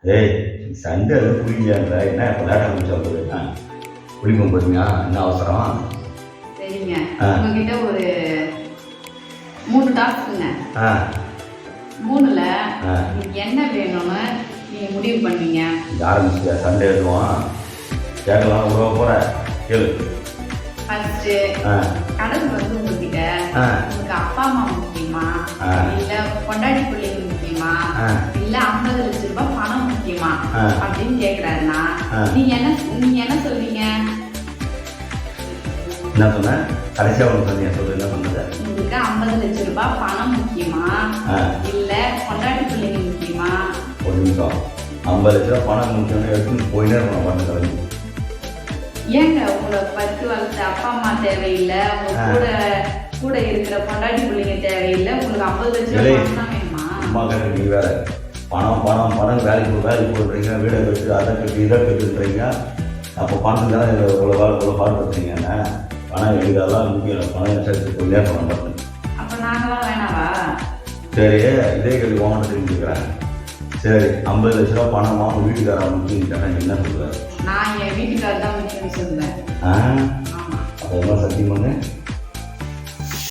ஏய் சண்டை அது குளிக்கலையான்ற என்ன இப்போ லேட்டாக குளிச்சா போதுண்ணா குளிக்கும் போறீங்க என்ன அவசரம்? சரிங்க, உங்ககிட்ட ஒரு 3 டாஸ்க்குங்க. 3ல உங்களுக்கு என்ன வேணும்னு நீங்கள் முடிவு பண்ணுவீங்க. ஆரம்பிச்சியா சண்டை எழுதுவோம் கேட்கலாம் உறவ போகிற கேளு. ஃபர்ஸ்ட்டு கடன் வந்து உங்ககிட்ட உங்களுக்கு அப்பா அம்மா முக்கியமா, இல்லை பொண்டாட்டி பிள்ளைங்க முக்கியமா, இல்லை 50 லட்சம் ரூபாய் பணம் முக்கியமா அப்படின்னு கேட்குறாருன்னா நீங்க என்ன சொல்வீங்க? என்ன சொன்ன? கடைசியாக ஒன்று சொன்னீங்க, சொல்லு என்ன சொன்னது? உங்களுக்கு 50 லட்சம் ரூபாய் பணம் முக்கியமா, இல்லை பொண்டாட்டி பிள்ளைங்க முக்கியமா? ஒரு நிமிஷம். 50 லட்ச ரூபா பணம் முக்கியம்னு எடுத்துன்னு போயினே இருக்கணும் பண்ண கிளம்பி. ஏங்க உங்களை பத்து வளர்த்த அப்பா அம்மா தேவையில்லை, உங்க கூட இருக்கிற பொண்டாட்டி பிள்ளைங்க தேவையில்லை, உங்களுக்கு 50 லட்சம் பணம் தான் வேணுமா? அம்மா கேட்டு நீ வேற பணம் பணம் பணம் வேலைக்கு போடுறீங்க, வீடை கட்டு அதை கட்டு இதை கட்டுன்றீங்க. அப்போ பணத்துக்கு தானே இவ்வளோ பாடுபடுறீங்கண்ணா. பணம் எழுதாலாம் முக்கியம், பணம் சேர்த்து போயிட்டே பணம் பார்த்து. அப்போ நாங்களாம் வேணாவா? சரி, இதே கேள்வி வாங்கிட்டு தெரிஞ்சுக்கிறேன். சரி, 50 லட்ச ரூபா பணமா உங்கள் வீட்டுக்காரன் முக்கியம் கேட்டால் என்ன சொல்லுவார்? நான் என் வீட்டுக்காரர் தான் முக்கியம்னு சொல்லுவேன். அப்போ என்ன சத்தியம் பண்ணு?